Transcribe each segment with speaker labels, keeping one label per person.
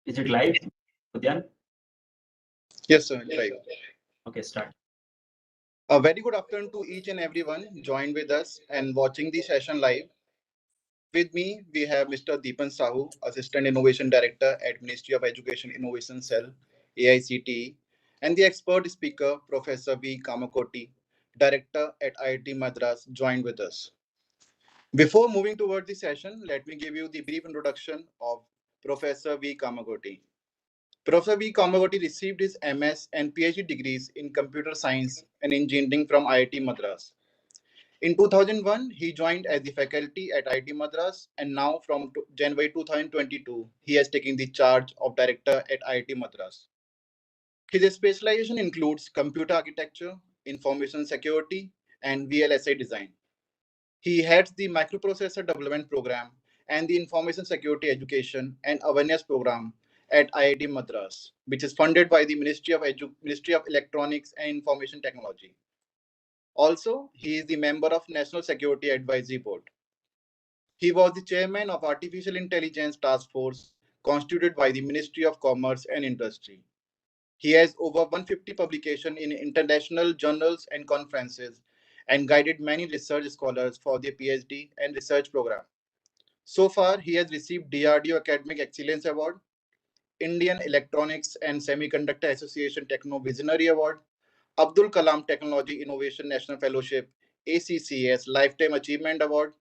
Speaker 1: Is it live, Udyan?
Speaker 2: Yes, sir. Right.
Speaker 1: Okay, start.
Speaker 2: A very good afternoon to each and everyone joined with us and watching the session live. With me, we have Mr. Deepan Sahu, Assistant Innovation Director at Ministry of Education Innovation Cell, AICTE, and the expert speaker, Professor V. Kamakoti, Director at IIT Madras, joined with us. Before moving toward the session, let me give you the brief introduction of Professor V. Kamakoti. Professor V. Kamagoti received his MS and PhD degrees in computer science and engineering from IIT Madras. In 2001, he joined as the faculty at IIT Madras, and now from January 2022, he has taken the charge of director at IIT Madras. His specialization includes computer architecture, information security, and VLSI design. He heads the microprocessor development program and the information security education and awareness program at IIT Madras, which is funded by the Ministry of Electronics and Information Technology. Also, he is the member of National Security Advisory Board. He was the chairman of Artificial Intelligence Task Force constituted by the Ministry of Commerce and Industry. He has over 150 publications in international journals and conferences and guided many research scholars for their PhD and research program. So far, he has received DRDO Academic Excellence Award, Indian Electronics and Semiconductor Association Techno Visionary Award, Abdul Kalam Technology Innovation National Fellowship, ACCS Lifetime Achievement Award,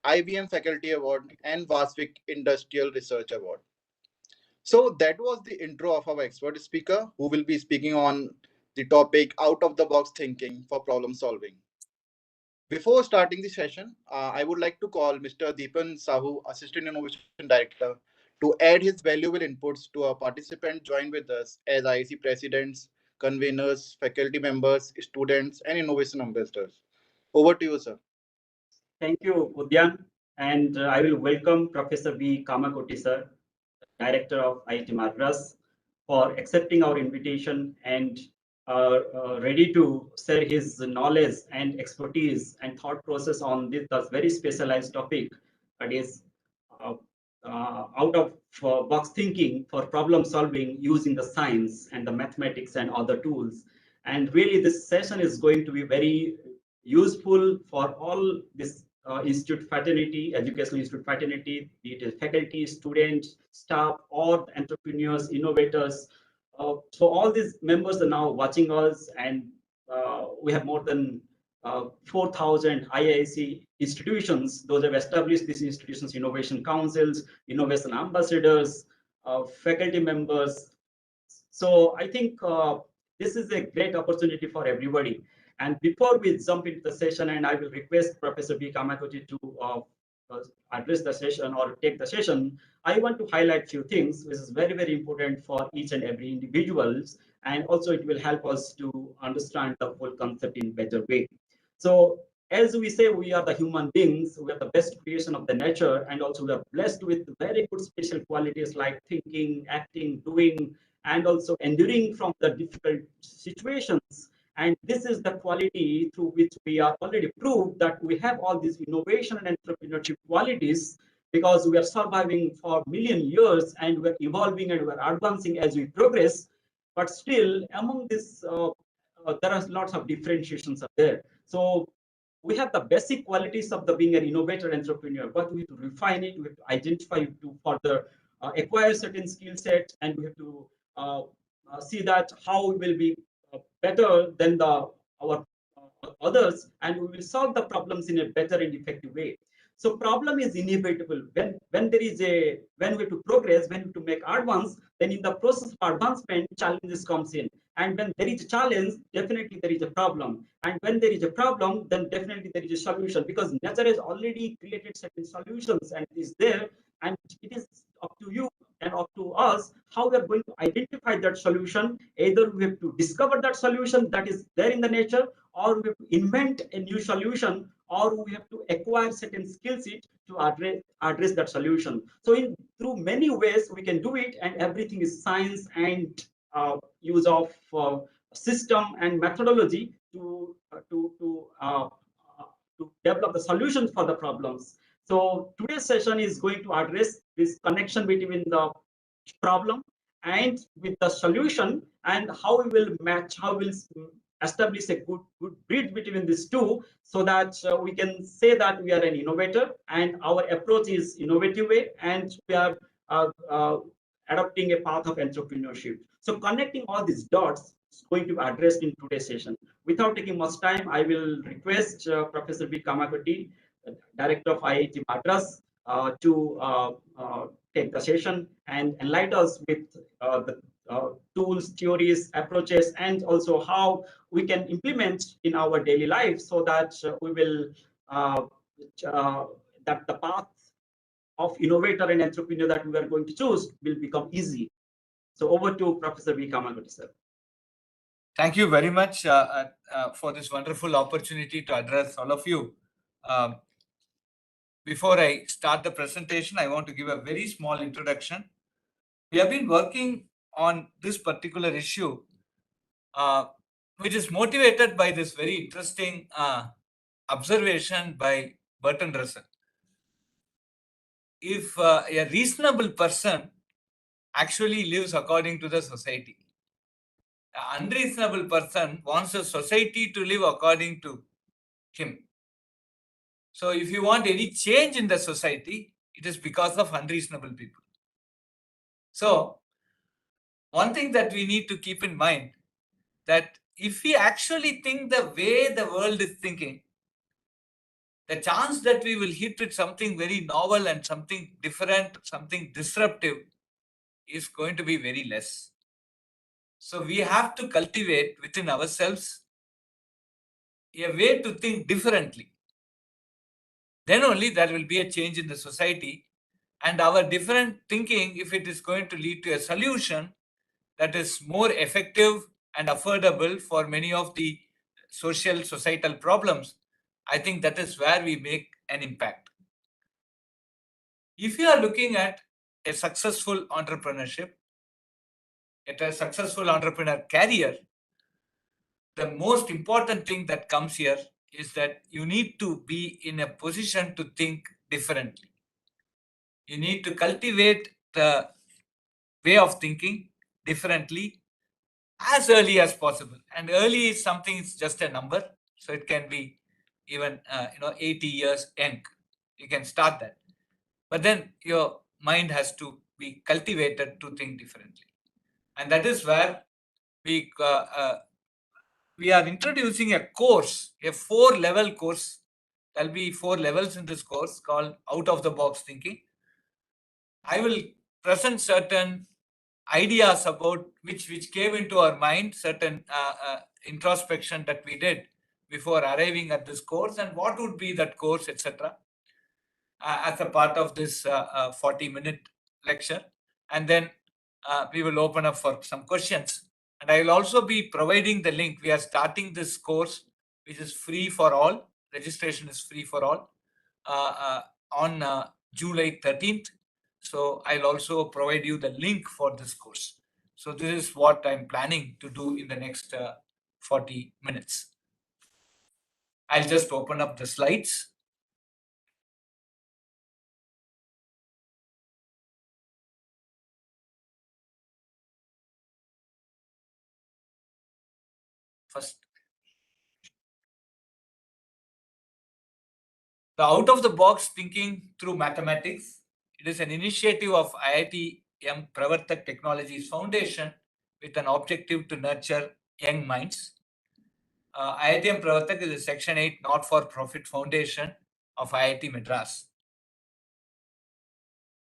Speaker 2: IBM Faculty Award, and Vasvik Industrial Research Award. So that was the intro of our expert speaker who will be speaking on the topic out of the box thinking for problem solving. Before starting the session, I would like to call Mr. Deepan Sahu, Assistant Innovation Director, to add his valuable inputs to our participants join with us as IC presidents, conveners, faculty members, students, and innovation ambassadors. Over to you, sir.
Speaker 1: Thank you, Udyan. And I will welcome Professor V. Kamakoti, sir, Director of IIT Madras, for accepting our invitation and ready to share his knowledge and expertise and thought process on this very specialized topic, that is uh, out of box thinking for problem solving using the science and the mathematics and other tools. And really, this session is going to be very useful for all this institute fraternity, educational institute fraternity, be it faculty, students, staff, or entrepreneurs, innovators. So all these members are now watching us, and we have more than 4,000 IIC institutions. Those have established these institutions, innovation councils, innovation ambassadors, faculty members. So I think this is a great opportunity for everybody. And before we jump into the session, and I will request Professor B. Kamakoti to uh, address the session or take the session, I want to highlight few things, which is very, very important for each and every individuals. And also it will help us to understand the whole concept in better way. So as we say, we are the human beings, we are the best creation of the nature, and also we are blessed with very good special qualities like thinking, acting, doing, and also enduring from the difficult situations. And this is the quality through which we are already proved that we have all these innovation and entrepreneurship qualities, because we are surviving for million years and we're evolving and we're advancing as we progress. But still, among this, there are lots of differentiations are there. So we have the basic qualities of the being an innovator entrepreneur, but we have to refine it, we have to identify to further acquire certain skill sets, and we have to see that how we will be better than the our others, and we will solve the problems in a better and effective way. So problem is inevitable when there is a when we have to progress, when we have to make advance, then in the process of advancement challenges comes in. And when there is a challenge, definitely there is a problem. And when there is a problem, then definitely there is a solution, because nature has already created certain solutions and it is there. And it is up to you and up to us how we are going to identify that solution. Either we have to discover that solution that is there in the nature, or we have to invent a new solution, or we have to acquire certain skill set to address that solution. So in through many ways we can do it, and everything is science and use of system and methodology to develop the solutions for the problems. So today's session is going to address this connection between the problem and with the solution, and how we will match, how we'll establish a good bridge between these two, so that we can say that we are an innovator and our approach is innovative way, and we are uh, uh, adopting a path of entrepreneurship. So connecting all these dots is going to be addressed in today's session. Without taking much time, I will request Professor B. Kamakoti, Director of IIT Madras, to take the session and enlighten us with the tools, theories, approaches, and also how we can implement in our daily life, so that we will uh, that the path of innovator and entrepreneur that we are going to choose will become easy. So over to Professor V. Kamakoti, sir.
Speaker 3: Thank you very much for this wonderful opportunity to address all of you. Before I start the presentation, I want to give a very small introduction. We have been working on this particular issue, which is motivated by this very interesting observation by Bertrand Russell. If a reasonable person actually lives according to the society, an unreasonable person wants a society to live according to him. So if you want any change in the society, it is because of unreasonable people. So one thing that we need to keep in mind, that if we actually think the way the world is thinking, the chance that we will hit with something very novel and something different, something disruptive, is going to be very less. So we have to cultivate within ourselves a way to think differently. Then only there will be a change in the society, and our different thinking, if it is going to lead to a solution that is more effective and affordable for many of the social societal problems, I think that is where we make an impact. If you are looking at a successful entrepreneurship, at a successful entrepreneur career, the most important thing that comes here is that you need to be in a position to think differently. You need to cultivate the way of thinking differently as early as possible. And early is something, it's just a number. So it can be even 80 years young. You can start that. But then your mind has to be cultivated to think differently. And that is where we are introducing a course, a 4-level course. There'll be 4 levels in this course called Out of the Box Thinking. I will present certain ideas about which came into our mind, certain introspection that we did before arriving at this course, and what would be that course, etc. As a part of this 40-minute lecture. And then we will open up for some questions. And I will also be providing the link. We are starting this course, which is free for all. Registration is free for all on July 13th. So I'll also provide you the link for this course. So this is what I'm planning to do in the next 40 minutes. I'll just open up the slides. First, the out-of-the-box thinking through mathematics. It is an initiative of IIT M. Pravartak Technologies Foundation with an objective to nurture young minds. IIT M. Pravartak is a Section 8 not-for-profit foundation of IIT Madras.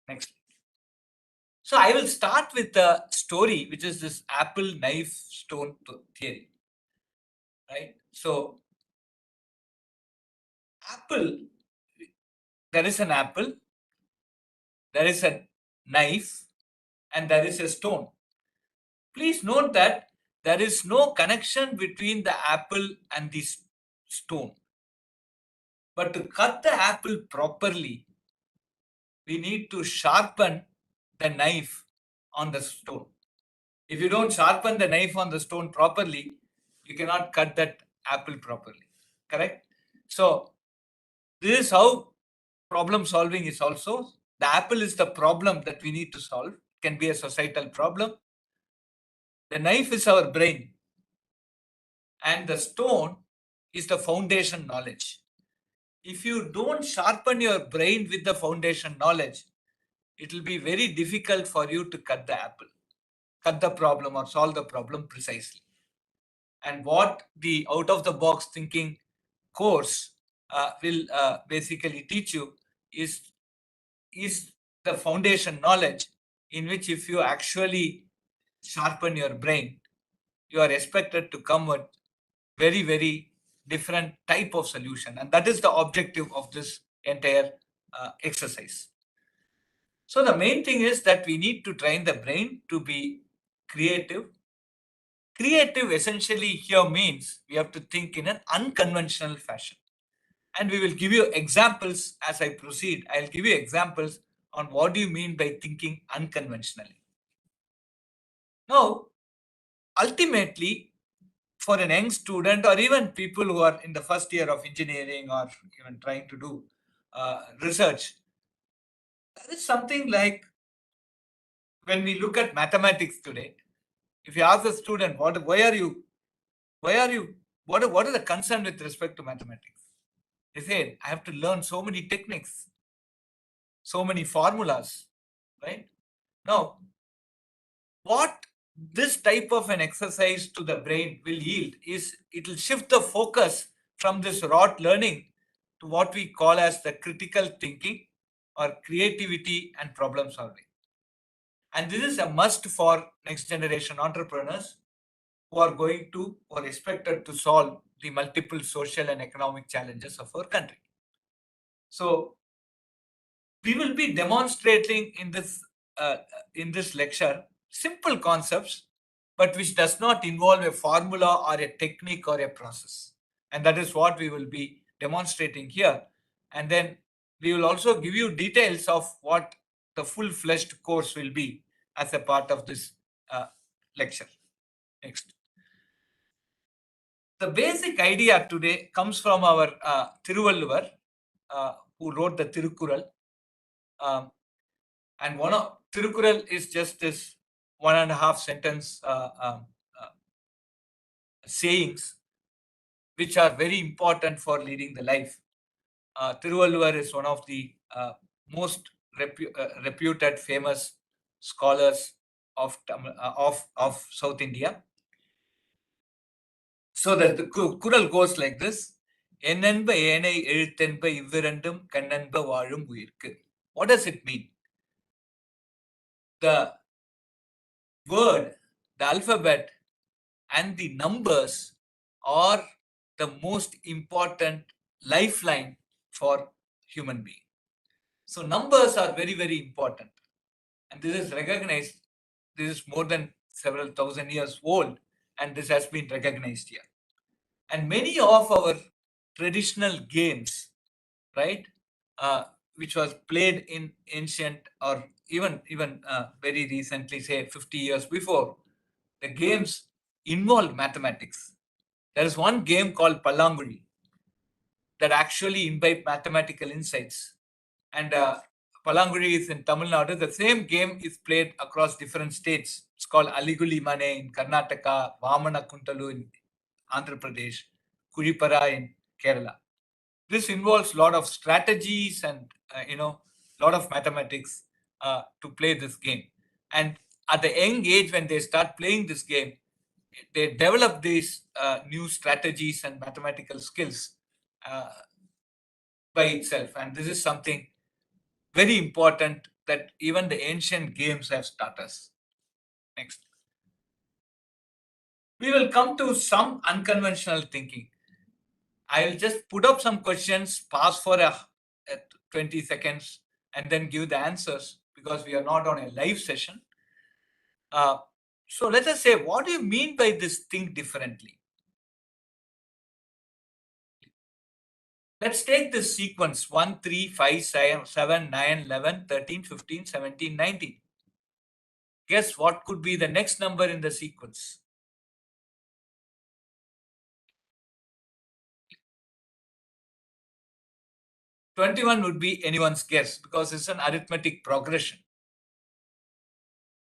Speaker 3: Next. So I will start with the story, which is this apple, knife, stone theory. Right? So apple, there is an apple, there is a knife, and there is a stone. Please note that there is no connection between the apple and the stone. But to cut the apple properly, we need to sharpen the knife on the stone. If you don't sharpen the knife on the stone properly, you cannot cut that apple properly. Correct? So this is how problem solving is also. The apple is the problem that we need to solve. It can be a societal problem. The knife is our brain, and the stone is the foundation knowledge. If you don't sharpen your brain with the foundation knowledge, it will be very difficult for you to cut the apple, cut the problem or solve the problem precisely. And what the out of the box thinking course will basically teach you is the foundation knowledge, in which if you actually sharpen your brain, you are expected to come with very, very different type of solution. And that is the objective of this entire exercise. So the main thing is that we need to train the brain to be creative. Creative essentially here means we have to think in an unconventional fashion. And we will give you examples as I proceed. I'll give you examples on what do you mean by thinking unconventionally. Now, ultimately, for an young student or even people who are in the first year of engineering or even trying to do research, there is something like when we look at mathematics today, if you ask a student, what is the concern with respect to mathematics? They say, I have to learn so many techniques, so many formulas, right? Now, what this type of an exercise to the brain will yield is it will shift the focus from this rote learning to what we call as the critical thinking or creativity and problem solving. And this is a must for next generation entrepreneurs who are going to or expected to solve the multiple social and economic challenges of our country. So we will be demonstrating in this lecture simple concepts, but which does not involve a formula or a technique or a process. And that is what we will be demonstrating here. And then we will also give you details of what the full-fledged course will be as a part of this lecture. Next. The basic idea today comes from our Thiruvalluvar, who wrote the Tirukkural. And one of Tirukkural is just this 1.5 sentence sayings, which are very important for leading the life. Thiruvalluvar is one of the most reputed, famous scholars of South India. So that the Kural goes like this: Enenba ene ezhuthenba ivvirandum kannenba vaazhum uyirku. What does it mean? The word, the alphabet, and the numbers are the most important lifeline for human being. So numbers are very, very important. And this is recognized. This is more than several thousand years old, and this has been recognized here. And many of our traditional games, right, which was played in ancient or even very recently, say 50 years before, the games involved mathematics. There is one game called Pallanguli that actually imbibe mathematical insights. And Pallanguli is in Tamil Nadu. The same game is played across different states. It's called Aliguli Mane in Karnataka, Vamana Kuntalu in Andhra Pradesh, Kuripara in Kerala. This involves a lot of strategies and lot of mathematics to play this game. And at the young age, when they start playing this game, they develop these new strategies and mathematical skills by itself. And this is something very important that even the ancient games have taught us. Next. We will come to some unconventional thinking. I'll just put up some questions, pause for 20 seconds, and then give the answers because we are not on a live session. So let us say, what do you mean by this think differently? Let's take this sequence 1, 3, 5, 7, 9, 11, 13, 15, 17, 19. Guess what could be the next number in the sequence? '21 would be anyone's guess because it's an arithmetic progression.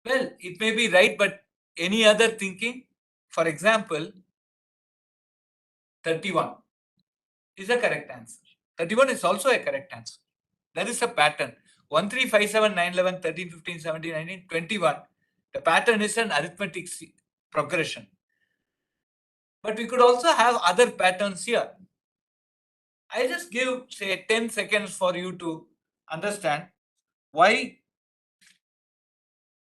Speaker 3: Well, it may be right, but any other thinking? For example, 31 is a correct answer. 31 is also a correct answer. There is a pattern. 1, 3, 5, 7, 9, 11, 13, 15, 17, 19, 21. The pattern is an arithmetic progression. But we could also have other patterns here. I just give, say, 10 seconds for you to understand why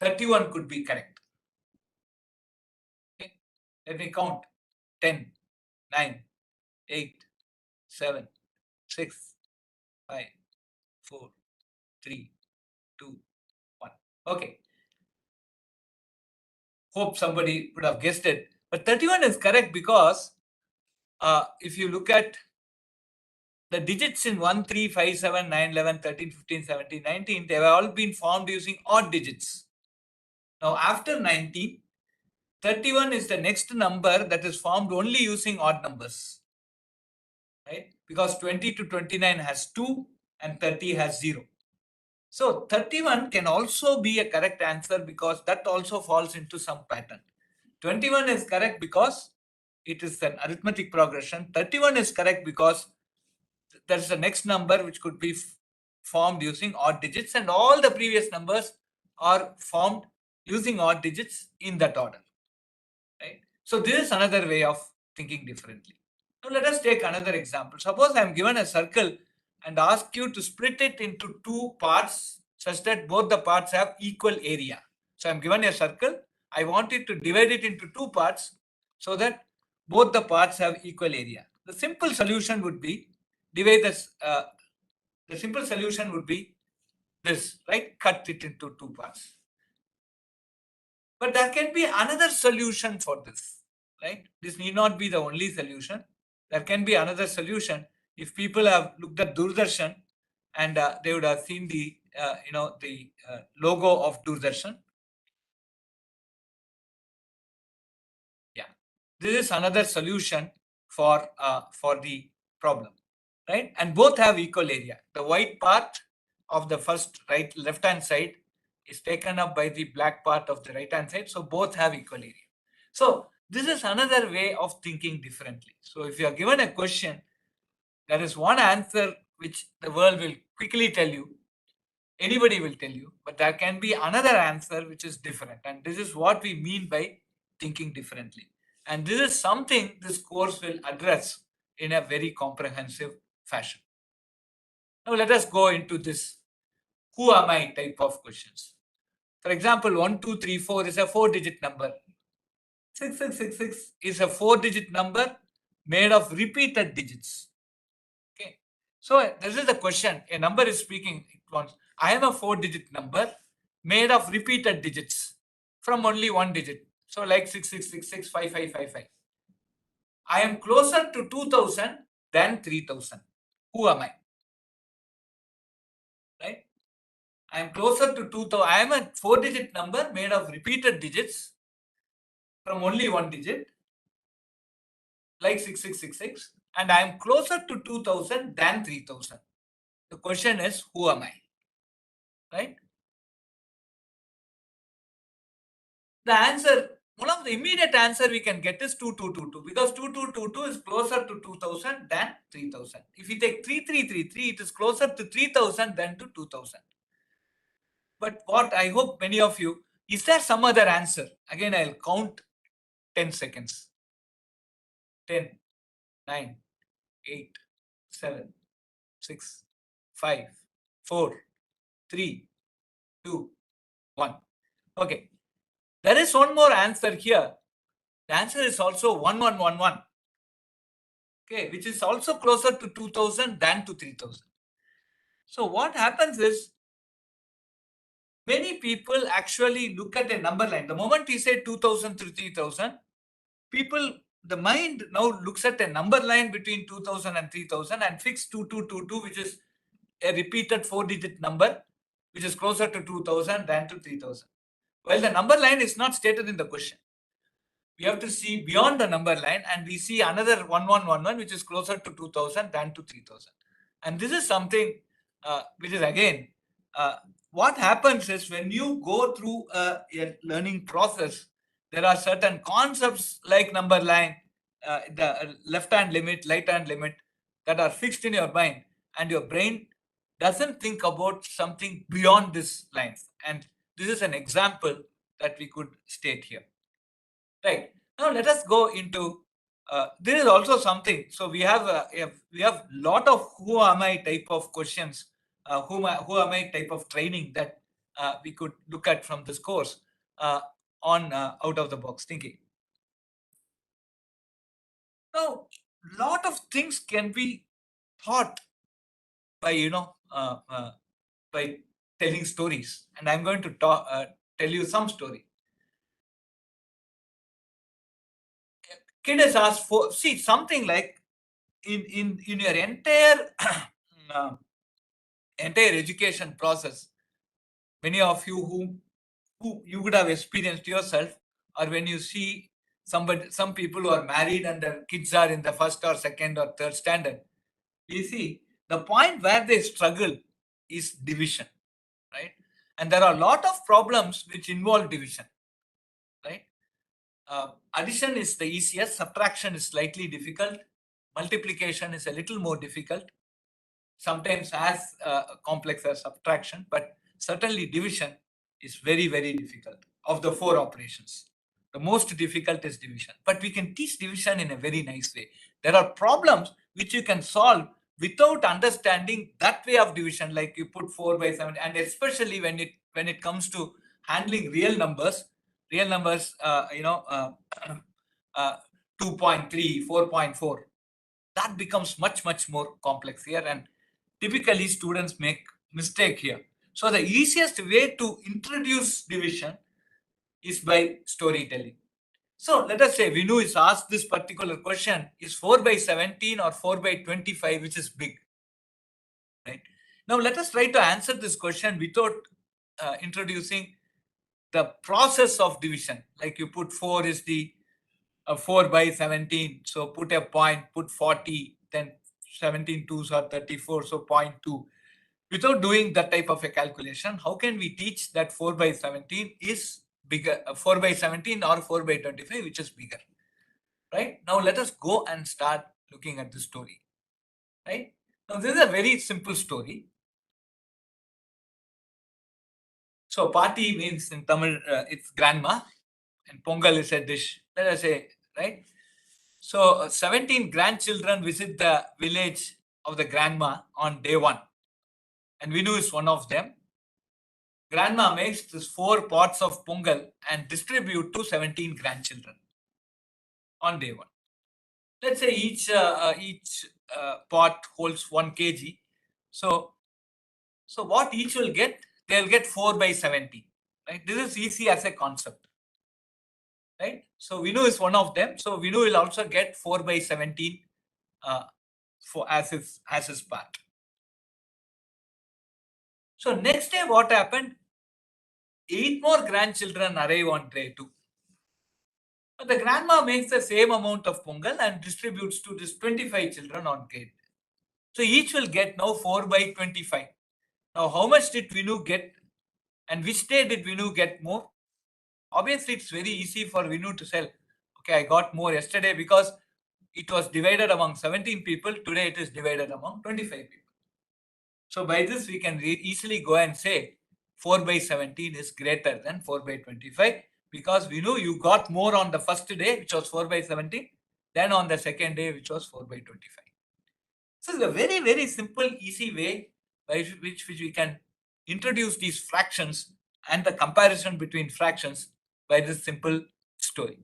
Speaker 3: 31 could be correct. Okay. Let me count. 10, 9, 8, 7, 6, 5, 4, 3, 2, 1. Okay. Hope somebody would have guessed it. But 31 is correct because if you look at the digits in 1, 3, 5, 7, 9, 11, 13, 15, 17, 19, they have all been formed using odd digits. Now, after 19, 31 is the next number that is formed only using odd numbers. Right? Because 20 to 29 has 2 and 30 has 0. So 31 can also be a correct answer because that also falls into some pattern. 21 is correct because it is an arithmetic progression. 31 is correct because there is the next number which could be formed using odd digits, and all the previous numbers are formed using odd digits in that order. Right? So this is another way of thinking differently. Now let us take another example. Suppose I am given a circle and ask you to split it into two parts such that both the parts have equal area. So I am given a circle. I want it to divide it into two parts so that both the parts have equal area. The simple solution would be divide this. The simple solution would be this, right? Cut it into two parts. But there can be another solution for this, right? This need not be the only solution. There can be another solution. If people have looked at Doordarshan and they would have seen the logo of Doordarshan. Yeah, this is another solution for the problem, right? And both have equal area. The white part of the first left hand side is taken up by the black part of the right hand side. So both have equal area. So this is another way of thinking differently. So if you are given a question, there is one answer which the world will quickly tell you, anybody will tell you, but there can be another answer which is different. And this is what we mean by thinking differently. And this is something this course will address in a very comprehensive fashion. Now let us go into this who am I type of questions. For example, 1, 2, 3, 4 is a 4-digit number. 6666 is a 4-digit number made of repeated digits. Okay. So this is the question. A number is speaking once. I am a 4-digit number made of repeated digits from only one digit. So like 6666, 5555. I am closer to 2000 than 3000. Who am I? Right? I am closer to 2000. I am a 4-digit number made of repeated digits from only one digit, like 6666, and I am closer to 2000 than 3000. The question is, who am I? Right? The answer, one of the immediate answer we can get is 2222 because 2222 is closer to 2000 than 3000. If we take 3333, it is closer to 3000 than to 2000. But what I hope many of you, is there some other answer? Again, I'll count 10 seconds. 10, 9, 8, 7, 6, 5, 4, 3, 2, 1. Okay. There is one more answer here. The answer is also 1111. Okay, which is also closer to 2000 than to 3000. So what happens is, many people actually look at a number line. The moment we say 2000 to 3000, the mind now looks at a number line between 2000 and 3000 and fix 2222, which is a repeated 4-digit number, which is closer to 2000 than to 3000. Well, the number line is not stated in the question. We have to see beyond the number line and we see another 1111, which is closer to 2000 than to 3000. And this is something which is again what happens is when you go through a learning process, there are certain concepts like number line, the left hand limit, right hand limit that are fixed in your mind, and your brain doesn't think about something beyond this lines. And this is an example that we could state here. Right. Now let us go into there is also something. So we have lot of who am I type of questions, who am I type of training that we could look at from this course on out of the box thinking. Now, lot of things can be taught by by telling stories, and I'm going to tell you some story. Kid has asked for something like in your entire uh, entire education process, many of you who you would have experienced yourself, or when you see some people who are married and their kids are in the first or second or third standard, you see the point where they struggle is division, right? And there are a lot of problems which involve division, right? Addition is the easiest, subtraction is slightly difficult, multiplication is a little more difficult, sometimes as complex as subtraction, but certainly division is very, very difficult. Of the four operations, the most difficult is division, but we can teach division in a very nice way. There are problems which you can solve without understanding that way of division, like you put 4 by 7, and especially when it comes to handling real numbers, 2.3, 4.4, that becomes much more complex here, and typically students make mistake here. So the easiest way to introduce division is by storytelling. So let us say Vinu is asked this particular question, is 4 by 17 or 4 by 25, which is big, right? Now let us try to answer this question without introducing the process of division. Like you put 4 is the 4 by 17. So put a point, put 40, then 17 twos are 34, so 0.2. Without doing that type of a calculation, how can we teach that 4 by 17 is bigger, 4 by 17 or 4 by 25, which is bigger, right? Now let us go and start looking at the story, right? Now this is a very simple story. So party means in Tamil, it's grandma, and Pongal is a dish. Let us say, right? So 17 grandchildren visit the village of the grandma on day 1. And Vinu is one of them. Grandma makes these 4 pots of Pongal and distribute to 17 grandchildren on day 1. Let's say each pot holds 1 kg. So what each will get? They'll get 4 by 17. Right? This is easy as a concept. Right? So Vinu is one of them. So Vinu will also get 4 by 17 as his part. So next day, what happened? 8 more grandchildren arrive on day 2. But the grandma makes the same amount of Pongal and distributes to these 25 children on day. So each will get now 4 by 25. Now how much did Vinu get? And which day did Vinu get more? Obviously, it's very easy for Vinu to say, okay, I got more yesterday because it was divided among 17 people. Today it is divided among 25 people. So by this, we can easily go and say 4 by 17 is greater than 4 by 25 because we know you got more on the first day, which was 4 by 17, than on the second day, which was 4 by 25. So it's a very, very simple, easy way by which we can introduce these fractions and the comparison between fractions by this simple story.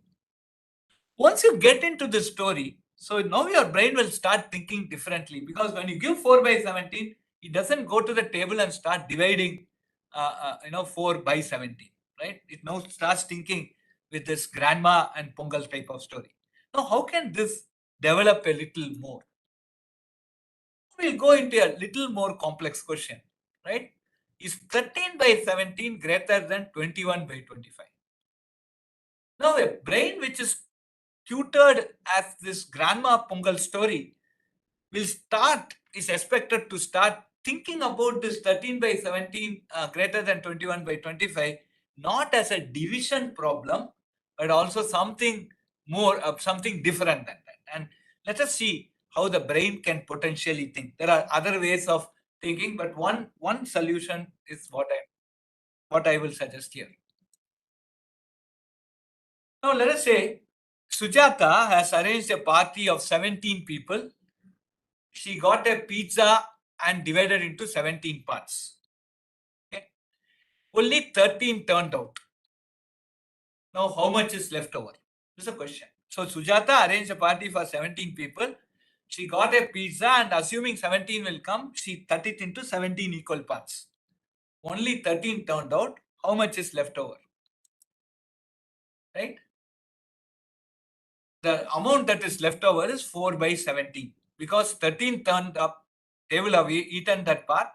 Speaker 3: Once you get into the story, so now your brain will start thinking differently because when you give 4 by 17, it doesn't go to the table and start dividing 4 by 17, right? It now starts thinking with this grandma and Pongal type of story. Now, how can this develop a little more? We'll go into a little more complex question, right? Is 13 by 17 greater than 21 by 25? Now, a brain which is tutored as this grandma Pongal story is expected to start thinking about this 13 by 17 greater than 21 by 25, not as a division problem, but also something more, something different than that. And let us see how the brain can potentially think. There are other ways of thinking, but one solution is what I will suggest here. Now, let us say Sujata has arranged a party of 17 people. She got a pizza and divided into 17 parts. Okay. Only 13 turned out. Now, how much is left over? This is a question. So, Sujata arranged a party for 17 people. She got a pizza and assuming 17 will come, she cut it into 17 equal parts. Only 13 turned out. How much is left over? Right? The amount that is left over is 4 by 17 because 13 turned up. They will have eaten that part.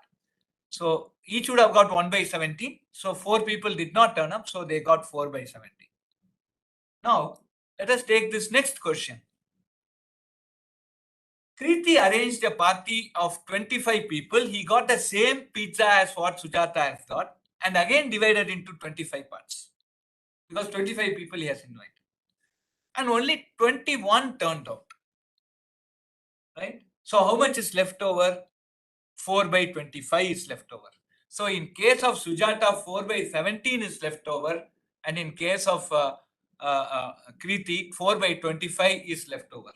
Speaker 3: So each would have got 1 by 17. So 4 people did not turn up. So they got 4 by 17. Now let us take this next question. Kriti arranged a party of 25 people. He got the same pizza as what Sujata has got and again divided into 25 parts because 25 people he has invited. And only 21 turned out. Right? So how much is left over? 4 by 25 is left over. So in case of Sujata, 4 by 17 is left over. And in case of Kriti, 4 by 25 is left over.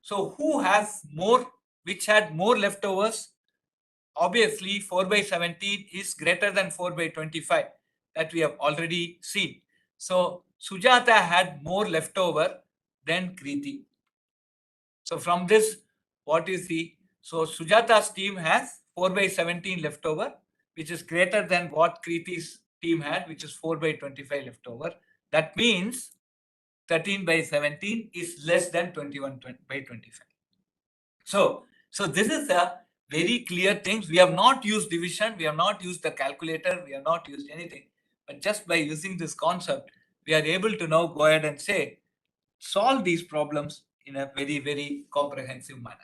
Speaker 3: So who has more, which had more leftovers? Obviously, 4 by 17 is greater than 4 by 25 that we have already seen. So Sujata had more leftover than Kriti. So from this, what you see, so Sujata's team has 4 by 17 leftover, which is greater than what Kriti's team had, which is 4 by 25 leftover. That means 13 by 17 is less than 21 by 25. So this is a very clear thing. We have not used division. We have not used the calculator. We have not used anything. But just by using this concept, we are able to now go ahead and say, solve these problems in a very, very comprehensive manner.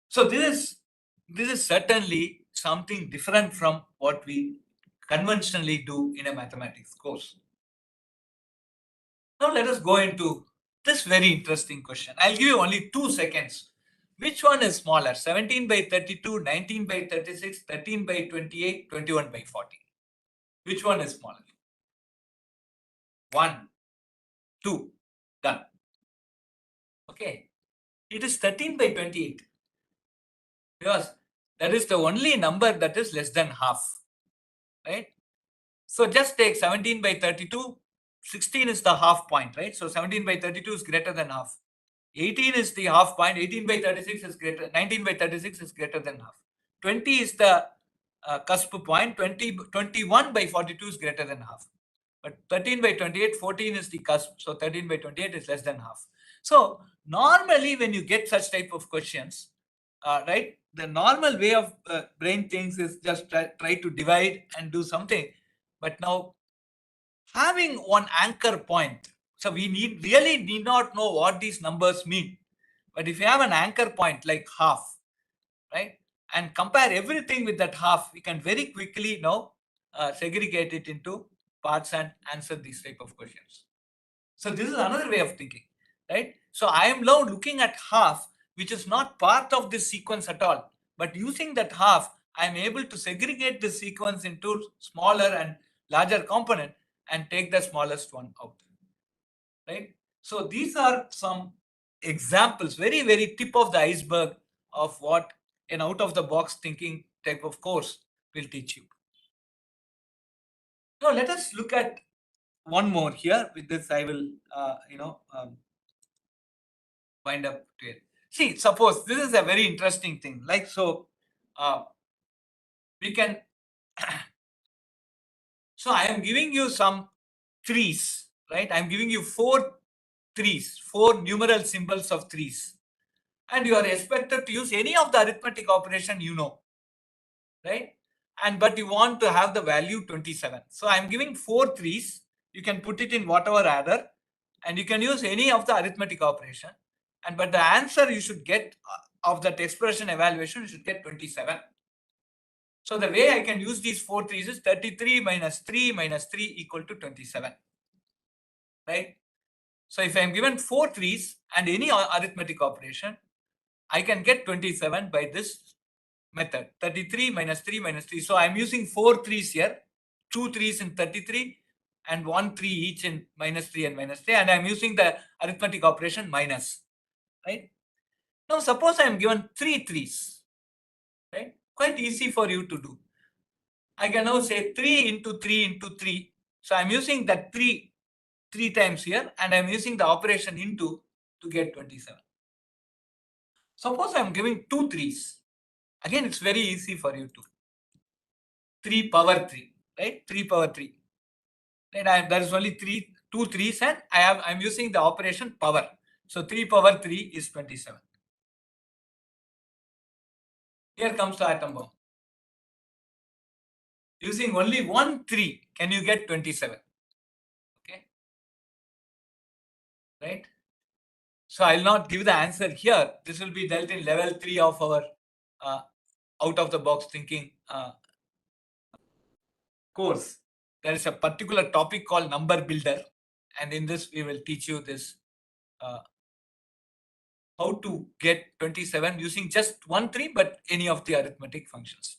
Speaker 3: So this is certainly something different from what we conventionally do in a mathematics course. Now let us go into this very interesting question. I'll give you only 2 seconds. Which one is smaller? 17 by 32, 19 by 36, 13 by 28, 21 by 40. Which one is smaller? 1, 2, done. Okay. It is 13 by 28. Because that is the only number that is less than half. Right? So just take 17 by 32. 16 is the half point, right? So 17 by 32 is greater than half. 18 is the half point. 18 by 36 is greater. 19 by 36 is greater than half. 20 is the cusp point. 21 by 42 is greater than half. But 13 by 28, 14 is the cusp. So 13 by 28 is less than half. So normally when you get such type of questions, right, the normal way of brain thinks is just try to divide and do something. But now having one anchor point, so we really need not know what these numbers mean. But if you have an anchor point like half, right, and compare everything with that half, we can very quickly now segregate it into parts and answer these type of questions. So this is another way of thinking, right? So I am now looking at half, which is not part of this sequence at all. But using that half, I am able to segregate the sequence into smaller and larger component and take the smallest one out, right? So these are some examples, very, very tip of the iceberg of what an out-of-the-box thinking type of course will teach you. Now let us look at one more here. With this, I will, wind up to it. See, suppose this is a very interesting thing. Like so, we can. So I am giving you some threes, right? I'm giving you 4 threes, 4 numeral symbols of threes, and you are expected to use any of the arithmetic operation you know, right? And but you want to have the value 27. So I'm giving 4 threes. You can put it in whatever adder, and you can use any of the arithmetic operation. And but the answer you should get of that expression evaluation, you should get 27. So the way I can use these 4 threes is 33 minus 3 minus 3 equal to 27. Right? So if I'm given 4 threes and any arithmetic operation, I can get 27 by this method. 33 minus 3 minus 3. So I'm using 4 threes here, 2 threes in 33 and 1 3 each in minus 3 and minus 3, and I'm using the arithmetic operation minus. Right? Now suppose I'm given 3 threes. Right? Quite easy for you to do. I can now say 3 into 3 into 3. So I'm using that 3 times here, and I'm using the operation into to get 27. Suppose I'm giving 2 threes. Again, it's very easy for you to. 3 power 3, right? 3 power 3. Right? There is only 2 threes, and I'm using the operation power. So 3 power 3 is 27. Here comes the atom bomb. Using only 1 3, can you get 27? Okay. Right? So I'll not give the answer here. This will be dealt in level 3 of our out of the box thinking course. There is a particular topic called number builder, and in this we will teach you this how to get 27 using just 1 3, but any of the arithmetic functions.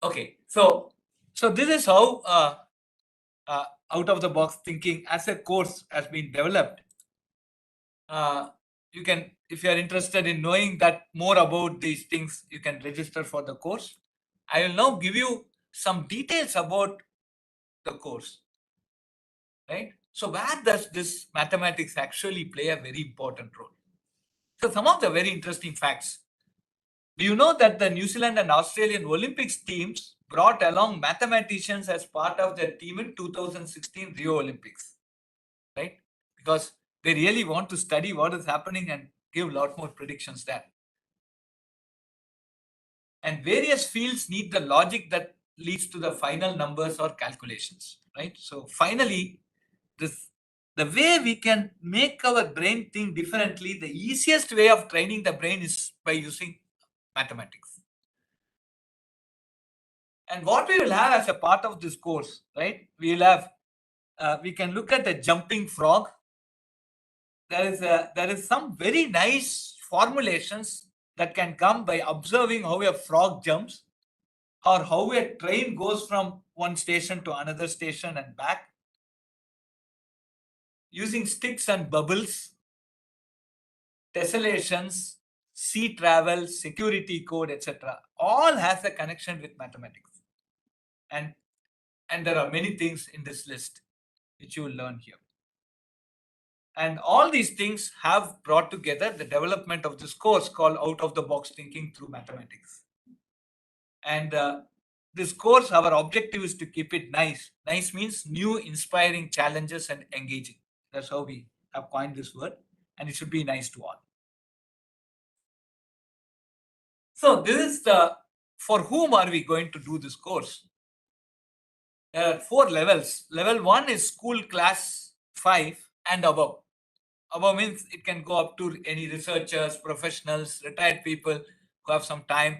Speaker 3: Okay, so this is how out of the box thinking as a course has been developed. You can, if you are interested in knowing that more about these things, you can register for the course. I will now give you some details about the course. Right? So where does this mathematics actually play a very important role? So some of the very interesting facts. Do you know that the New Zealand and Australian Olympics teams brought along mathematicians as part of their team in 2016 Rio Olympics? Right? Because they really want to study what is happening and give a lot more predictions there. And various fields need the logic that leads to the final numbers or calculations, right? So finally, the way we can make our brain think differently, the easiest way of training the brain is by using mathematics. And what we will have as a part of this course, right? We will have, we can look at the jumping frog. There is some very nice formulations that can come by observing how a frog jumps, or how a train goes from one station to another station and back, using sticks and bubbles, tessellations, sea travel, security code, etc. All has a connection with mathematics. And there are many things in this list which you will learn here. And all these things have brought together the development of this course called Out of the Box Thinking Through Mathematics. And this course, our objective is to keep it nice. Nice means new, inspiring challenges and engaging. That's how we have coined this word, and it should be nice to all. So this is for whom are we going to do this course? There are 4 levels. Level 1 is school class 5 and above. Above means it can go up to any researchers, professionals, retired people who have some time,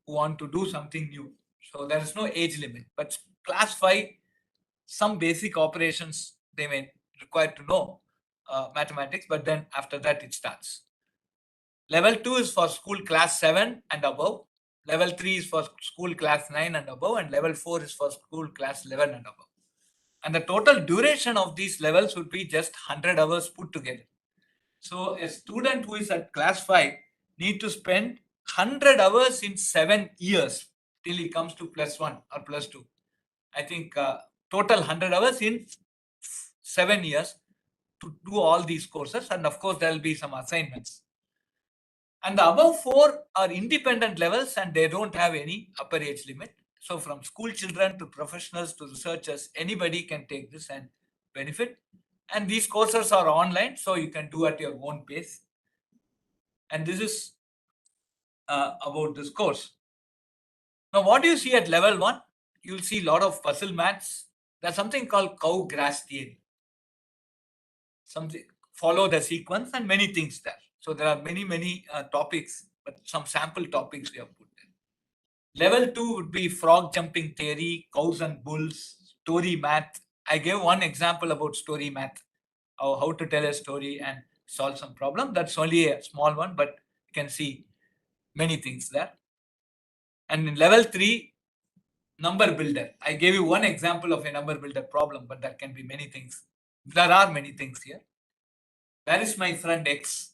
Speaker 3: who want to do something new. So there is no age limit. But class 5, some basic operations they may require to know mathematics, but then after that it starts. Level 2 is for school class 7 and above. Level 3 is for school class 9 and above, and level 4 is for school class 11 and above. And the total duration of these levels would be just 100 hours put together. So a student who is at class 5 need to spend 100 hours in 7 years till he comes to +1 or +2. I think total 100 hours in 7 years to do all these courses, and of course there will be some assignments. And the above 4 are independent levels, and they don't have any upper age limit. So from school children to professionals to researchers, anybody can take this and benefit. And these courses are online, so you can do at your own pace. And this is about this course. Now, what do you see at level 1? You'll see a lot of puzzle maths. There's something called cow grass theory. follow the sequence and many things there. So there are many topics, but some sample topics we have put there. Level 2 would be frog jumping theory, cows and bulls, story math. I gave one example about story math, how to tell a story and solve some problem. That's only a small one, but you can see many things there. And in level 3, number builder. I gave you one example of a number builder problem, but there can be many things. There are many things here. Where is my friend X,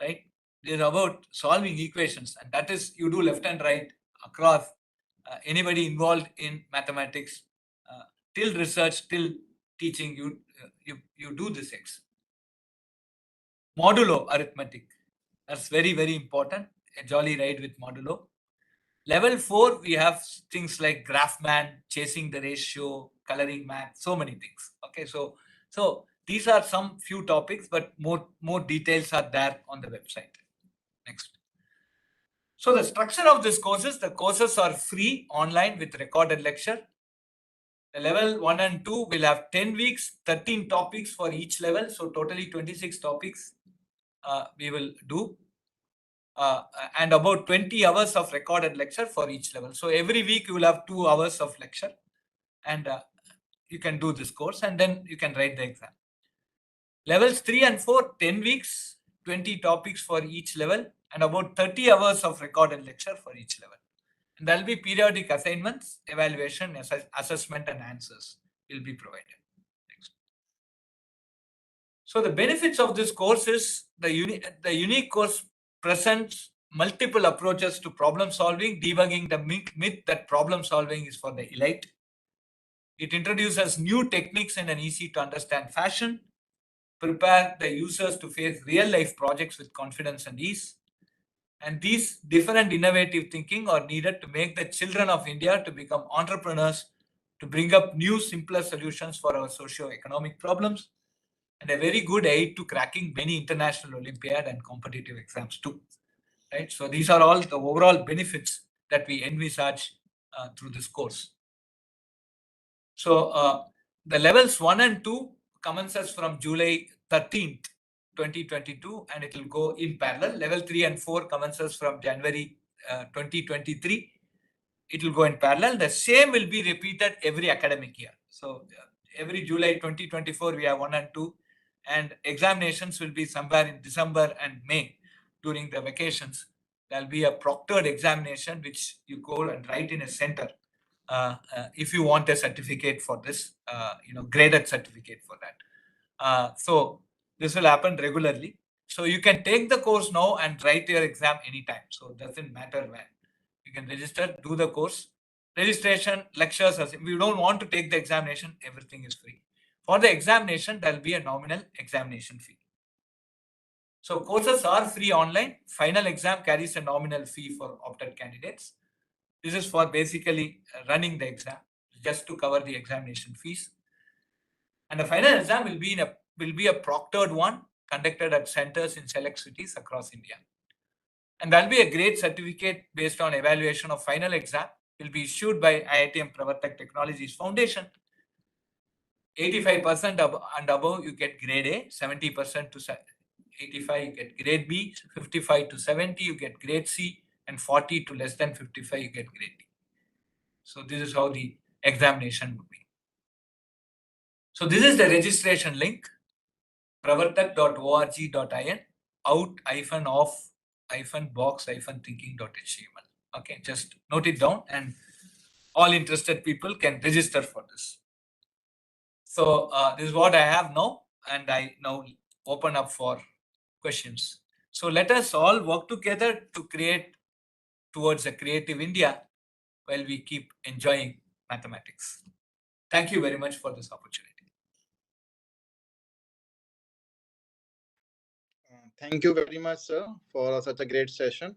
Speaker 3: right? It is about solving equations, and that is you do left and right across anybody involved in mathematics, till research, till teaching, you do this X. Modulo arithmetic. That's very important. A jolly ride with modulo. Level 4, we have things like Graphman, chasing the ratio, coloring math, so many things. Okay, so these are some few topics, but more details are there on the website. Next. So the structure of these courses, the courses are free online with recorded lecture. The level 1 and 2 will have 10 weeks, 13 topics for each level. So totally 26 topics we will do. And about 20 hours of recorded lecture for each level. So every week you will have 2 hours of lecture, and you can do this course, and then you can write the exam. Levels 3 and 4, 10 weeks, 20 topics for each level, and about 30 hours of recorded lecture for each level. And there will be periodic assignments, evaluation, assessment, and answers will be provided. Next. So the benefits of this course is the unique course presents multiple approaches to problem solving, debugging the myth that problem solving is for the elite. It introduces new techniques in an easy to understand fashion, prepare the users to face real life projects with confidence and ease. And these different innovative thinking are needed to make the children of India to become entrepreneurs, to bring up new, simpler solutions for our socio-economic problems, and a very good aid to cracking many international Olympiad and competitive exams too. Right? So these are all the overall benefits that we envisage through this course. So the levels 1 and 2 commences from July 13th, 2022, and it will go in parallel. Level 3 and 4 commences from January 2023. It will go in parallel. The same will be repeated every academic year. So every July 2024, we have 1 and 2, and examinations will be somewhere in December and May during the vacations. There will be a proctored examination which you go and write in a center if you want a certificate for this, graded certificate for that. So this will happen regularly. So you can take the course now and write your exam anytime. So it doesn't matter when. You can register, do the course. Registration, lectures, if you don't want to take the examination, everything is free. For the examination, there will be a nominal examination fee. So courses are free online. Final exam carries a nominal fee for opted candidates. This is for basically running the exam, just to cover the examination fees. And the final exam will be a proctored one conducted at centers in select cities across India. And there will be a grade certificate based on evaluation of final exam, will be issued by IITM Pravartak Technologies Foundation. 85% and above, you get grade A, 70% to 85, you get grade B, 55 to 70, you get grade C, and 40 to less than 55, you get grade D. So this is how the examination would be. So this is the registration link, pravartak.org.in, out-off-box-thinking.html. Okay, just note it down, and all interested people can register for this. So this is what I have now, and I now open up for questions. So let us all work together to create towards a creative India while we keep enjoying mathematics. Thank you very much for this opportunity.
Speaker 2: Thank you very much, sir, for such a great session.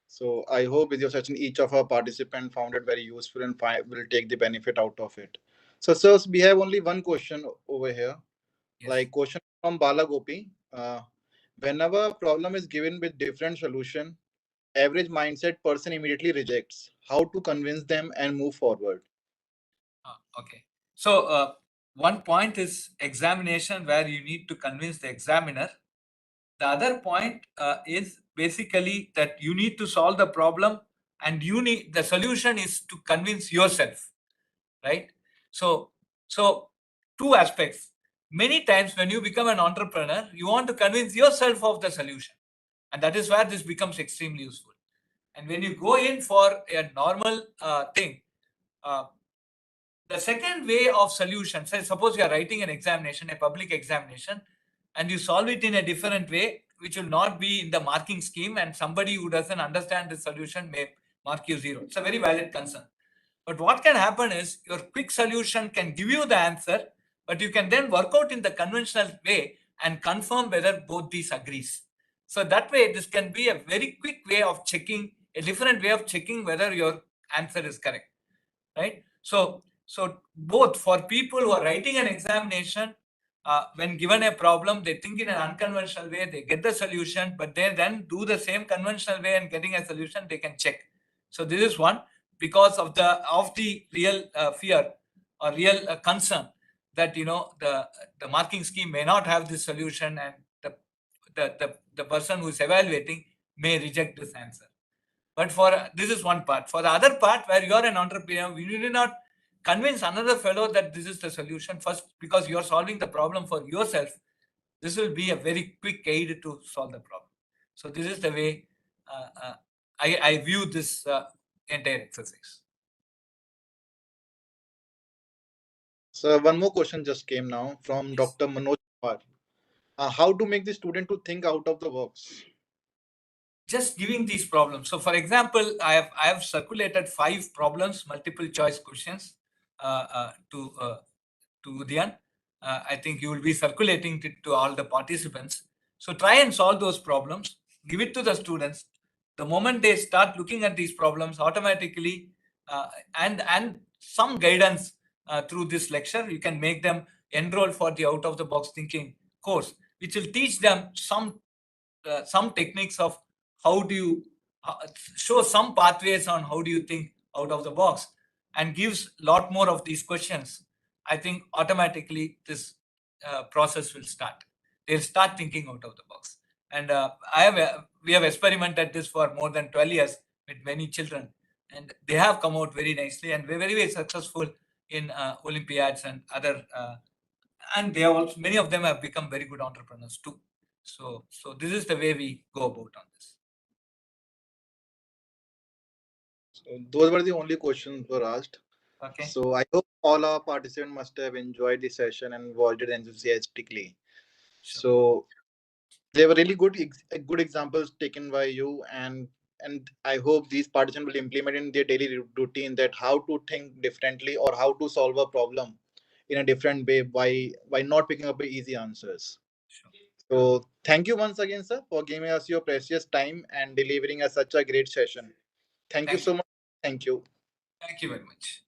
Speaker 2: So I hope with your session, each of our participants found it very useful and will take the benefit out of it. So, sirs, we have only one question over here.
Speaker 3: Yes.
Speaker 2: Like question from Bala Gopi. Whenever a problem is given with different solution, average mindset person immediately rejects. How to convince them and move forward?
Speaker 3: Okay. So one point is examination, where you need to convince the examiner. The other point is basically that you need to solve the problem, and the solution is to convince yourself, right? So two aspects. Many times when you become an entrepreneur, you want to convince yourself of the solution, and that is where this becomes extremely useful. And when you go in for a normal thing, the second way of solution, say suppose you are writing an examination, a public examination, and you solve it in a different way, which will not be in the marking scheme, and somebody who doesn't understand the solution may mark you 0. It's a very valid concern. But what can happen is your quick solution can give you the answer, but you can then work out in the conventional way and confirm whether both these agrees. So that way, this can be a very quick way of checking, a different way of checking whether your answer is correct, right? So both for people who are writing an examination, when given a problem, they think in an unconventional way, they get the solution, but they then do the same conventional way and getting a solution, they can check. So this is one, because of the real fear or real concern that the marking scheme may not have this solution, and the person who is evaluating may reject this answer. But this is one part. For the other part, where you are an entrepreneur, you need not convince another fellow that this is the solution first, because you are solving the problem for yourself. This will be a very quick aid to solve the problem. So this is the way I view this entire exercise.
Speaker 2: So one more question just came now from Dr. Manoj Kumar. How to make the student to think out of the box?
Speaker 3: Just giving these problems. So, for example, I have circulated 5 problems, multiple choice questions to Udyan. I think you will be circulating it to all the participants. So try and solve those problems. Give it to the students. The moment they start looking at these problems, automatically and some guidance through this lecture, you can make them enroll for the out of the box thinking course, which will teach them some techniques of how do you show some pathways on how do you think out of the box, and gives a lot more of these questions. I think automatically this process will start. They'll start thinking out of the box. And we have experimented this for more than 12 years with many children, and they have come out very nicely, and we're very, very successful in Olympiads and other. And they are also, many of them have become very good entrepreneurs too. So this is the way we go about on this.
Speaker 2: So those were the only questions were asked.
Speaker 3: Okay.
Speaker 2: So I hope all our participants must have enjoyed the session and watched it enthusiastically.
Speaker 3: Sure.
Speaker 2: So they were really good examples taken by you, and I hope these participants will implement in their daily routine that how to think differently or how to solve a problem in a different way by not picking up easy answers.
Speaker 3: Sure.
Speaker 2: So thank you once again, sir, for giving us your precious time and delivering us such a great session. Thank you so much. Thank you.
Speaker 3: Thank you very much.